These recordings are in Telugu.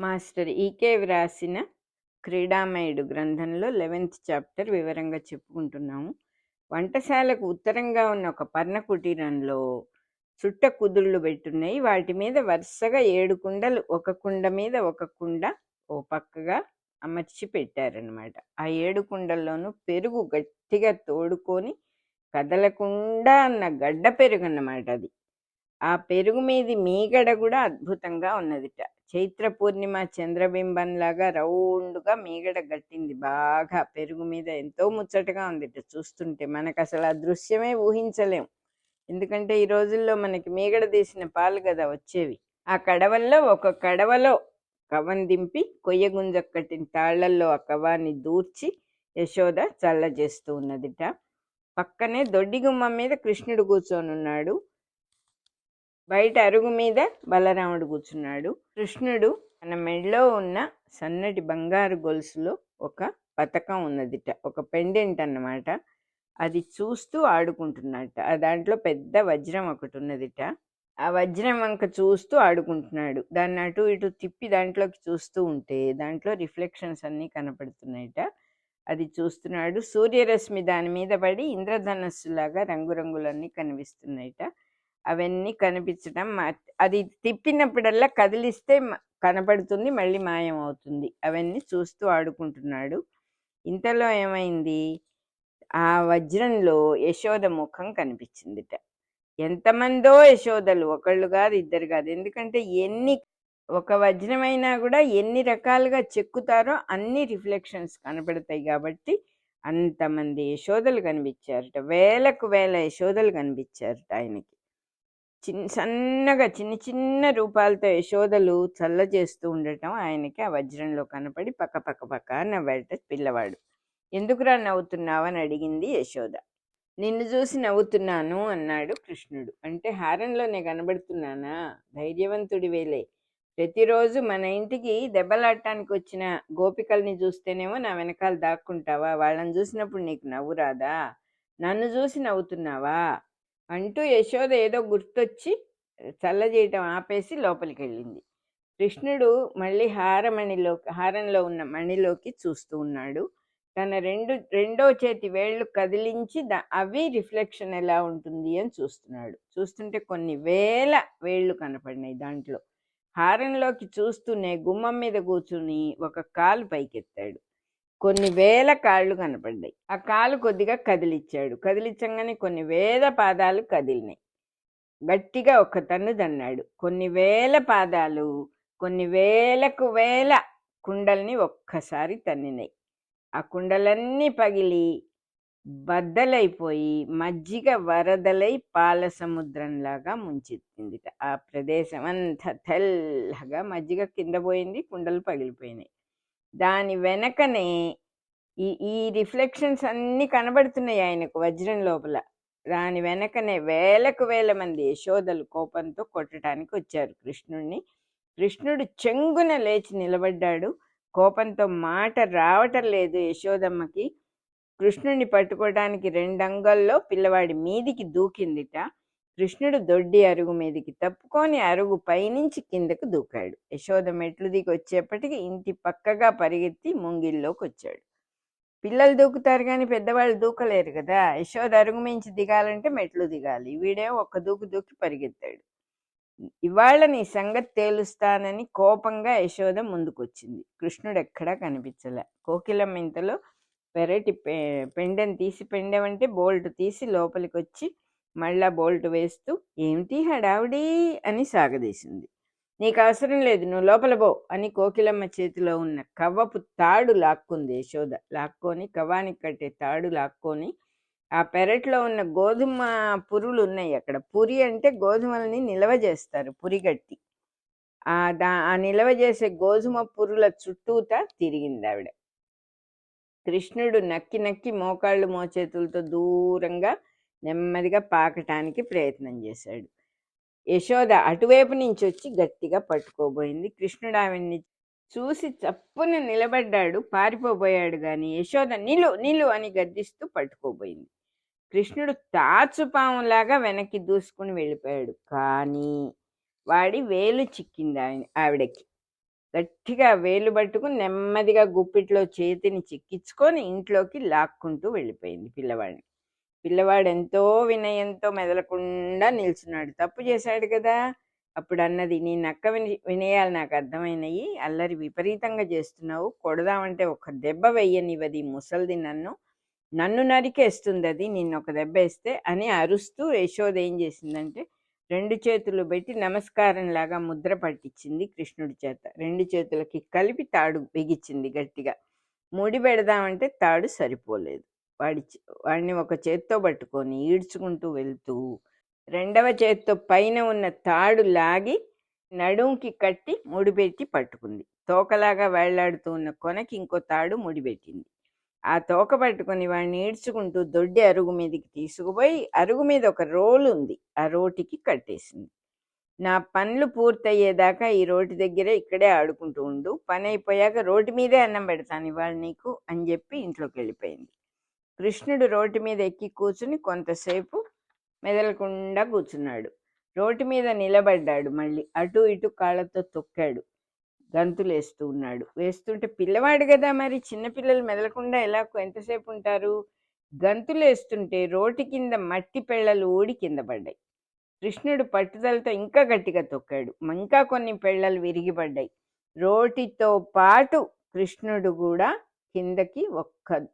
మాస్టర్ ఈకే వ్రాసిన క్రీడామయుడు గ్రంథంలో 11th చాప్టర్ వివరంగా చెప్పుకుంటున్నాము. వంటశాలకు ఉత్తరంగా ఉన్న ఒక పర్ణ కుటీరంలో చుట్ట కుదుళ్ళు పెట్టున్నాయి. వాటి మీద వరుసగా 7 కుండలు, ఒక కుండ మీద ఒక కుండ ఓ పక్కగా అమర్చి పెట్టారనమాట. ఆ 7 కుండల్లోనూ పెరుగు గట్టిగా తోడుకొని కదలకుండా అన్న గడ్డ పెరుగు అన్నమాట అది. ఆ పెరుగు మీది మీగడ కూడా అద్భుతంగా ఉన్నదిట. చైత్ర పూర్ణిమ చంద్రబింబంలాగా రౌండ్గా మీగడ గట్టింది బాగా. పెరుగు మీద ఎంతో ముచ్చటగా ఉందిట చూస్తుంటే. మనకు అసలు ఆ దృశ్యమే ఊహించలేం. ఎందుకంటే ఈ రోజుల్లో మనకి మీగడ తీసిన పాలు కదా వచ్చేవి. ఆ కడవల్లో ఒక కడవలో కవ్వం దింపి కొయ్యగుంజ కట్టిన తాళ్లల్లో ఆ కవ్వాన్ని దూర్చి యశోద చల్ల చేస్తూ ఉన్నదిట. పక్కనే దొడ్డి గుమ్మం మీద కృష్ణుడు కూర్చొని ఉన్నాడు. బయట అరుగు మీద బలరాముడు కూర్చున్నాడు. కృష్ణుడు తన మెడలో ఉన్న సన్నటి బంగారు గొలుసులో ఒక పతకం ఉన్నదిట, ఒక పెండెంట్ అన్నమాట. అది చూస్తూ ఆడుకుంటున్నట్ట. ఆ దాంట్లో పెద్ద వజ్రం ఒకటి ఉన్నదిట. ఆ వజ్రం వంక చూస్తూ ఆడుకుంటున్నాడు. దాన్ని అటు ఇటు తిప్పి దాంట్లోకి చూస్తూ ఉంటే దాంట్లో రిఫ్లెక్షన్స్ అన్నీ కనపడుతున్నాయిట. అది చూస్తున్నాడు. సూర్యరశ్మి దాని మీద పడి ఇంద్రధనస్సులాగా రంగురంగులన్నీ కనిపిస్తున్నాయిట. అవన్నీ కనిపించడం, అది తిప్పినప్పుడల్లా కదిలిస్తే కనపడుతుంది, మళ్ళీ మాయం అవుతుంది. అవన్నీ చూస్తూ ఆడుకుంటున్నాడు. ఇంతలో ఏమైంది, ఆ వజ్రంలో యశోద ముఖం కనిపించిందిట. ఎంతమందో యశోదలు, ఒకళ్ళు కాదు ఇద్దరు కాదు. ఎందుకంటే ఒక వజ్రమైనా కూడా ఎన్ని రకాలుగా చెక్కుతారో అన్ని రిఫ్లెక్షన్స్ కనపడతాయి కాబట్టి అంతమంది యశోదలు కనిపించారట. వేలకు వేల యశోదలు కనిపించారట ఆయనకి. సన్నగా చిన్న చిన్న రూపాలతో యశోదలు చల్ల చేస్తూ ఉండటం ఆయనకి ఆ వజ్రంలో కనపడి పక్క పక్క పక్క నవ్వాడట పిల్లవాడు. ఎందుకురా నవ్వుతున్నావు అని అడిగింది యశోద. నిన్ను చూసి నవ్వుతున్నాను అన్నాడు కృష్ణుడు. అంటే హారంలోనే కనబడుతున్నానా? ధైర్యవంతుడి వేలే. ప్రతిరోజు మన ఇంటికి దెబ్బలాడటానికి వచ్చిన గోపికల్ని చూస్తేనేమో నా వెనకాల దాక్కుంటావా? వాళ్ళని చూసినప్పుడు నీకు నవ్వు రాదా? నన్ను చూసి నవ్వుతున్నావా అంటూ యశోద ఏదో గుర్తొచ్చి చల్ల చేయటం ఆపేసి లోపలికి వెళ్ళింది. కృష్ణుడు మళ్ళీ హారంలో ఉన్న మణిలోకి చూస్తూ ఉన్నాడు. తన రెండో చేతి వేళ్ళు కదిలించి అవి రిఫ్లెక్షన్ ఎలా ఉంటుంది అని చూస్తున్నాడు. చూస్తుంటే కొన్ని వేల వేళ్ళు కనపడినాయి దాంట్లో. హారంలోకి చూస్తూనే గుమ్మం మీద కూర్చుని ఒక కాలు పైకెత్తాడు. కొన్ని వేల కాళ్ళు కనపడ్డాయి. ఆ కాలు కొద్దిగా కదిలిచ్చాడు. కదిలించగానే కొన్ని వేల పాదాలు కదిలినాయి. గట్టిగా ఒక తన్ను దన్నాడు. కొన్ని వేల పాదాలు కొన్ని వేలకు వేల కుండల్ని ఒక్కసారి తన్నినాయి. ఆ కుండలన్నీ పగిలి బద్దలైపోయి మజ్జిగ వరదలై పాల సముద్రంలాగా ముంచెత్తిందిట. ఆ ప్రదేశం అంతా తెల్లగా మజ్జిగ కింద పోయింది, కుండలు పగిలిపోయినాయి. దాని వెనకనే ఈ రిఫ్లెక్షన్స్ అన్నీ కనబడుతున్నాయి ఆయనకు వజ్రం లోపల. దాని వెనకనే వేలకు వేల మంది యశోదలు కోపంతో కొట్టడానికి వచ్చారు కృష్ణుడిని. కృష్ణుడు చెంగున లేచి నిలబడ్డాడు. కోపంతో మాట రావటం లేదు యశోదమ్మకి. కృష్ణుడిని పట్టుకోవడానికి 2 అంగల్లో పిల్లవాడి మీదికి దూకిందిట. కృష్ణుడు దొడ్డి అరుగు మీదికి తప్పుకొని అరుగు పైనుంచి కిందకు దూకాడు. యశోద మెట్లు దిగి వచ్చేప్పటికి ఇంటి పక్కగా పరిగెత్తి ముంగిల్లోకి వచ్చాడు. పిల్లలు దూకుతారు కానీ పెద్దవాళ్ళు దూకలేరు కదా. యశోద అరుగు మించి దిగాలంటే మెట్లు దిగాలి. వీడే ఒక్క దూకు దూకి పరిగెత్తాడు. ఇవాళ నీ సంగతి తేలుస్తానని కోపంగా యశోద ముందుకొచ్చింది. కృష్ణుడు ఎక్కడా కనిపించలే. కోకిలమ్మ ఇంతలో వెరైటీ పెండెని తీసి, పెండెమంటే బోల్ట్ తీసి లోపలికి వచ్చి మళ్ళా బోల్ట్ వేస్తూ ఏమిటి హడావుడి అని సాగదీసింది. నీకు అవసరం లేదు, నువ్వు లోపల పో అని కోకిలమ్మ చేతిలో ఉన్న కవ్వపు తాడు లాక్కుంది యశోద. లాక్కొని కవ్వానికి కట్టే తాడు లాక్కొని ఆ పెరట్లో ఉన్న గోధుమ పురులు ఉన్నాయి అక్కడ. పురి అంటే గోధుమల్ని నిల్వ చేస్తారు, పురిగట్టి. ఆ నిల్వ చేసే గోధుమ పురుల చుట్టూతా తిరిగింది ఆవిడ. కృష్ణుడు నక్కి నక్కి మోకాళ్ళు మోచేతులతో దూరంగా నెమ్మదిగా పాకటానికి ప్రయత్నం చేశాడు. యశోద అటువైపు నుంచి వచ్చి గట్టిగా పట్టుకోబోయింది. కృష్ణుడు ఆవిడ్ని చూసి చప్పున నిలబడ్డాడు, పారిపోబోయాడు గాని యశోద నిలు అని గద్దిస్తూ పట్టుకోబోయింది. కృష్ణుడు తాచుపాములాగా వెనక్కి దూసుకుని వెళ్ళిపోయాడు. కానీ వాడి వేలు చిక్కింది ఆవిడకి. గట్టిగా వేలు పట్టుకుని నెమ్మదిగా గుప్పిట్లో చేతిని చిక్కించుకొని ఇంట్లోకి లాక్కుంటూ వెళ్ళిపోయింది పిల్లవాడిని. పిల్లవాడు ఎంతో వినయంతో మెదలకుండా నిల్చున్నాడు. తప్పు చేశాడు కదా. అప్పుడు అన్నది, నీ నక్క వినయాలు నాకు అర్థమైనయి, అల్లరి విపరీతంగా చేస్తున్నావు, కొడదామంటే ఒక దెబ్బ వెయ్యనివ్వది ముసలిది, నన్ను నన్ను నరికేస్తుంది అది నిన్ను ఒక దెబ్బ వేస్తే అని అరుస్తూ యశోద ఏం చేసిందంటే 2 చేతులు పెట్టి నమస్కారం లాగా ముద్ర పట్టించింది కృష్ణుడి చేత. 2 చేతులకి కలిపి తాడు బిగించింది గట్టిగా. ముడి పెడదామంటే తాడు సరిపోలేదు. వాడిని ఒక చేత్తో పట్టుకొని ఈడ్చుకుంటూ వెళ్తూ రెండవ చేత్తో పైన ఉన్న తాడు లాగి నడుంకి కట్టి ముడిపెట్టి పట్టుకుంది. తోకలాగా వేళ్లాడుతూ ఉన్న కొనకి ఇంకో తాడు ముడిపెట్టింది. ఆ తోక పట్టుకొని వాడిని ఈడ్చుకుంటూ దొడ్డి అరుగు మీదకి తీసుకుపోయి, అరుగు మీద ఒక రోలు ఉంది, ఆ రోటికి కట్టేసింది. నా పనులు పూర్తయ్యేదాకా ఈ రోటి దగ్గరే ఇక్కడే ఆడుకుంటూ ఉండు, పని అయిపోయాక రోటి మీదే అన్నం పెడతాను ఇవాళ నీకు అని చెప్పి ఇంట్లోకి వెళ్ళిపోయింది. కృష్ణుడు రోటి మీద ఎక్కి కూర్చుని కొంతసేపు మెదలకుండా కూర్చున్నాడు. రోటి మీద నిలబడ్డాడు. మళ్ళీ అటు ఇటు కాళ్ళతో తొక్కాడు. గంతులు వేస్తూ ఉన్నాడు. వేస్తుంటే పిల్లవాడు కదా, మరి చిన్నపిల్లలు మెదలకుండా ఎలా ఎంతసేపు ఉంటారు. గంతులు వేస్తుంటే రోటి కింద మట్టి పెళ్ళలు ఊడి కింద పడ్డాయి. కృష్ణుడు పట్టుదలతో ఇంకా గట్టిగా తొక్కాడు. ఇంకా కొన్ని పెళ్ళలు విరిగిపడ్డాయి. రోటితో పాటు కృష్ణుడు కూడా కిందకి ఒక్క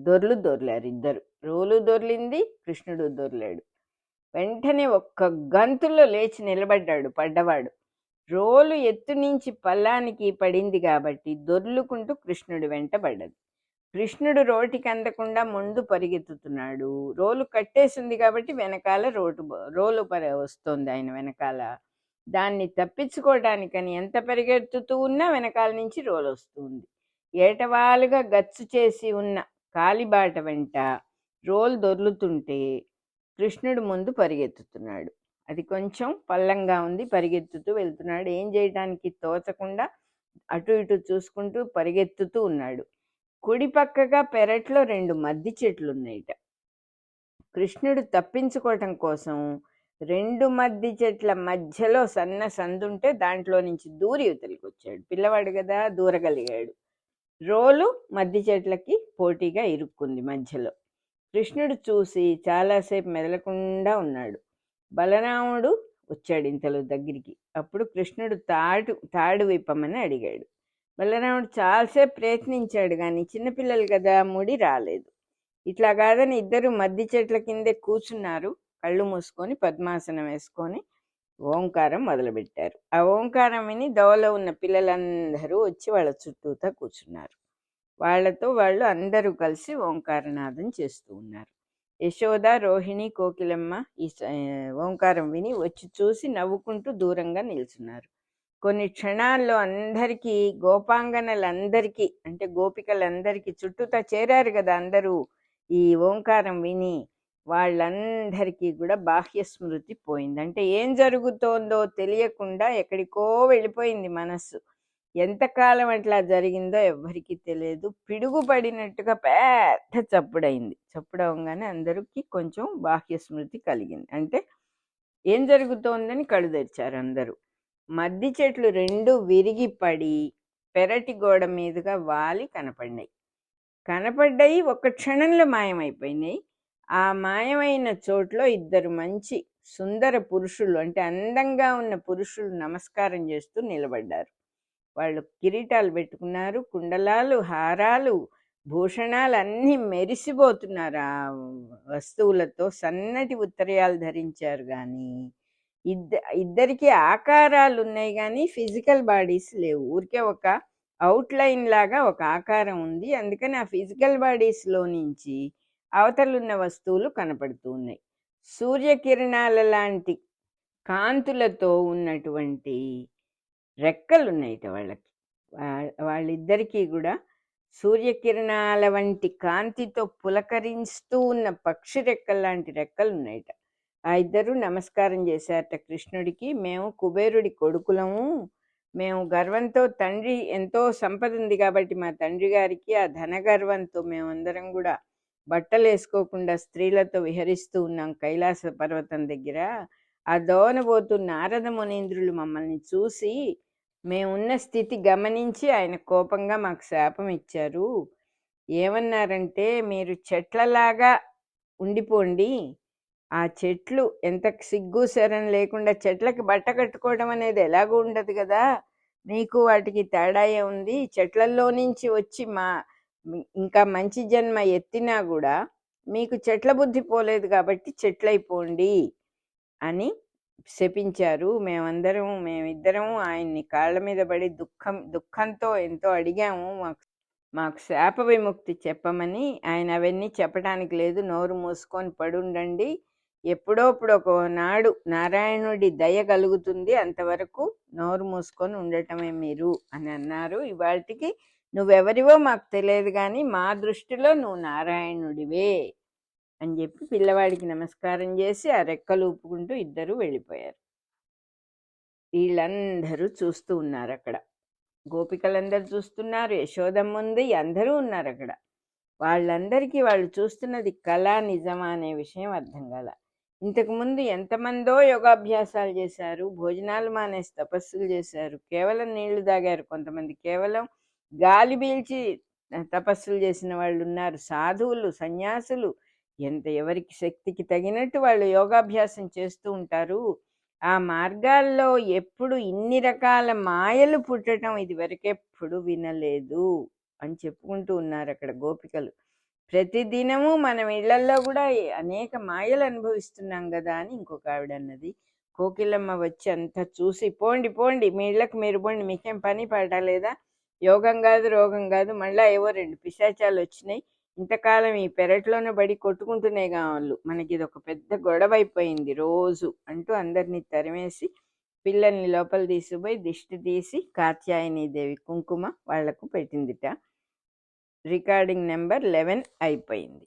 దొర్లారు ఇద్దరు. రోలు దొర్లింది, కృష్ణుడు దొర్లాడు. వెంటనే ఒక్క గంతుల్లో లేచి నిలబడ్డాడు పడ్డవాడు. రోలు ఎత్తు నుంచి పల్లానికి పడింది కాబట్టి దొర్లుకుంటూ కృష్ణుడు వెంట పడ్డది. కృష్ణుడు రోటికి అందకుండా ముందు పరిగెత్తుతున్నాడు. రోలు కట్టేసింది కాబట్టి వెనకాల రోలు వస్తుంది ఆయన వెనకాల. దాన్ని తప్పించుకోవడానికని ఎంత పరిగెత్తుతూ ఉన్నా వెనకాల నుంచి రోలు వస్తుంది. ఏటవాలుగా గచ్చు చేసి ఉన్న కాలిబాట వెంట రోలు దొర్లుతుంటే కృష్ణుడు ముందు పరిగెత్తుతున్నాడు. అది కొంచెం పల్లంగా ఉంది, పరిగెత్తుతూ వెళ్తున్నాడు. ఏం చేయడానికి తోచకుండా అటు ఇటు చూసుకుంటూ పరిగెత్తుతూ ఉన్నాడు. కుడి పక్కగా పెరట్లో 2 మద్ది చెట్లు ఉన్నాయిట. కృష్ణుడు తప్పించుకోవటం కోసం 2 మద్ది చెట్ల మధ్యలో సన్న సందుంటే దాంట్లో నుంచి దూరి ఇవతలికి వచ్చాడు. పిల్లవాడు కదా, దూరగలిగాడు. రోలు మద్ది చెట్లకి పోటీగా ఇరుక్కుంది మధ్యలో. కృష్ణుడు చూసి చాలాసేపు మెదలకుండా ఉన్నాడు. బలరాముడు వచ్చాడు ఇంతలో దగ్గరికి. అప్పుడు కృష్ణుడు తాడు విప్పమని అడిగాడు. బలరాముడు చాలాసేపు ప్రయత్నించాడు, కానీ చిన్నపిల్లలు కదా ముడి రాలేదు. ఇట్లా కాదని ఇద్దరు మద్ది చెట్ల కిందే కూర్చున్నారు. కళ్ళు మూసుకొని పద్మాసనం వేసుకొని ఓంకారం మొదలుపెట్టారు. ఆ ఓంకారం విని దోవలో ఉన్న పిల్లలందరూ వచ్చి వాళ్ళ చుట్టూతా కూర్చున్నారు. వాళ్లతో వాళ్ళు అందరూ కలిసి ఓంకారనాదం చేస్తూ ఉన్నారు. యశోద, రోహిణి, కోకిలమ్మ ఈ ఓంకారం విని వచ్చి చూసి నవ్వుకుంటూ దూరంగా నిల్చున్నారు. కొన్ని క్షణాల్లో అందరికీ, గోపాంగనలందరికీ అంటే గోపికలందరికీ చుట్టూతా చేరారు కదా అందరూ ఈ ఓంకారం విని, వాళ్ళందరికీ కూడా బాహ్య స్మృతి పోయింది. అంటే ఏం జరుగుతోందో తెలియకుండా ఎక్కడికో వెళ్ళిపోయింది మనస్సు. ఎంతకాలం అట్లా జరిగిందో ఎవ్వరికీ తెలియదు. పిడుగుపడినట్టుగా పెద్ద చప్పుడైంది. చప్పుడవగానే అందరికీ కొంచెం బాహ్య స్మృతి కలిగింది. అంటే ఏం జరుగుతోందని కళ్ళు తెరిచారు అందరూ. మద్ది చెట్లు 2 విరిగి పడి పెరటి గోడ మీదుగా వాలి కనపడ్డాయి. ఒక్క క్షణంలో మాయమైపోయినాయి. ఆ మాయమైన చోట్లో 2 మంచి సుందర పురుషులు, అంటే అందంగా ఉన్న పురుషులు నమస్కారం చేస్తూ నిలబడ్డారు. వాళ్ళు కిరీటాలు పెట్టుకున్నారు, కుండలాలు, హారాలు, భూషణాలు అన్నీ మెరిసిపోతున్నారు ఆ వస్తువులతో. సన్నటి ఉత్తరీయాలు ధరించారు, కానీ ఇద్దరికి ఆకారాలు ఉన్నాయి కానీ ఫిజికల్ బాడీస్ లేవు. ఊరికే ఒక అవుట్లైన్ లాగా ఒక ఆకారం ఉంది. అందుకని ఆ ఫిజికల్ బాడీస్లో నుంచి అవతలున్న వస్తువులు కనపడుతూ ఉన్నాయి. సూర్యకిరణాల లాంటి కాంతులతో ఉన్నటువంటి రెక్కలు ఉన్నాయిట వాళ్ళకి. వాళ్ళిద్దరికీ కూడా సూర్యకిరణాల వంటి కాంతితో పులకరిస్తూ ఉన్న పక్షి రెక్కలు లాంటి రెక్కలు ఉన్నాయిట. ఆ ఇద్దరు నమస్కారం చేశారట కృష్ణుడికి. మేము కుబేరుడి కొడుకులము, మేము గర్వంతో, తండ్రి ఎంతో సంపద ఉంది కాబట్టి మా తండ్రి గారికి ఆ ధనగర్వంతో మేమందరం కూడా బట్టలు వేసుకోకుండా స్త్రీలతో విహరిస్తూ ఉన్నాం కైలాస పర్వతం దగ్గర. ఆ దోవనబోతు నారద మునీంద్రులు మమ్మల్ని చూసి మేమున్న స్థితి గమనించి ఆయన కోపంగా మాకు శాపం ఇచ్చారు. ఏమన్నారంటే, మీరు చెట్లలాగా ఉండిపోండి. ఆ చెట్లు ఎంత సిగ్గు శరం లేకుండా చెట్లకి బట్ట కట్టుకోవడం అనేది ఎలాగూ ఉండదు కదా! మీకు వాటికి తేడా ఏముంది? చెట్లల్లో నుంచి వచ్చి ఇంకా మంచి జన్మ ఎత్తినా గూడా మీకు చెట్ల బుద్ధి పోలేదు కాబట్టి చెట్లయిపోండి అని శపించారు. మేమిద్దరం ఆయన్ని కాళ్ళ మీద పడి దుఃఖంతో ఎంతో అడిగాము. మాకు శాప విముక్తి చెప్పమని. ఆయన అవన్నీ చెప్పడానికి లేదు, నోరు మూసుకొని పడుండండి, ఎప్పుడోప్పుడు ఒకనాడు నారాయణుడి దయ కలుగుతుంది, అంతవరకు నోరు మూసుకొని ఉండటమే మీరు అని అన్నారు. ఇవాళకి నువ్వెవరివో మాకు తెలియదు కానీ మా దృష్టిలో నువ్వు నారాయణుడివే అని చెప్పి పిల్లవాడికి నమస్కారం చేసి ఆ రెక్కలు ఊపుకుంటూ ఇద్దరు వెళ్ళిపోయారు. వీళ్ళందరూ చూస్తూ ఉన్నారు అక్కడ. గోపికలందరూ చూస్తున్నారు, యశోదమ్మ ఉంది, అందరూ ఉన్నారు అక్కడ. వాళ్ళందరికీ వాళ్ళు చూస్తున్నది కళ నిజమా అనే విషయం అర్థం కాల. ఇంతకుముందు ఎంతమందో యోగాభ్యాసాలు చేశారు, భోజనాలు మానేసి తపస్సులు చేశారు, కేవలం నీళ్లు తాగారు, కొంతమంది కేవలం గాలి పీల్చి తపస్సులు చేసిన వాళ్ళు ఉన్నారు, సాధువులు, సన్యాసులు, ఎవరికి శక్తికి తగినట్టు వాళ్ళు యోగాభ్యాసం చేస్తూ ఉంటారు. ఆ మార్గాల్లో ఎప్పుడు ఇన్ని రకాల మాయలు పుట్టడం ఇదివరకెప్పుడు వినలేదు అని చెప్పుకుంటూ ఉన్నారు అక్కడ గోపికలు. ప్రతిదినము మనం ఇళ్లల్లో కూడా అనేక మాయలు అనుభవిస్తున్నాం కదా అని ఇంకొక ఆవిడ అన్నది. కోకిలమ్మ వచ్చి అంతా చూసి, పోండి పోండి, మీ ఇళ్ళకి మీరు పోండి, మీకేం పని పడలేదా? యోగం కాదు, రోగం కాదు, మళ్ళా ఏవో 2 పిశాచాలు వచ్చినాయి, ఇంతకాలం ఈ పెరట్లోనే బడి కొట్టుకుంటూనే కావాలి, మనకి ఇది ఒక పెద్ద గొడవ అయిపోయింది రోజు అంటూ అందరినీ తరిమేసి పిల్లల్ని లోపల తీసుకుపోయి దిష్టి తీసి కాత్యాయనీదేవి కుంకుమ వాళ్లకు పెట్టిందిట. రికార్డింగ్ నెంబర్ 11 అయిపోయింది.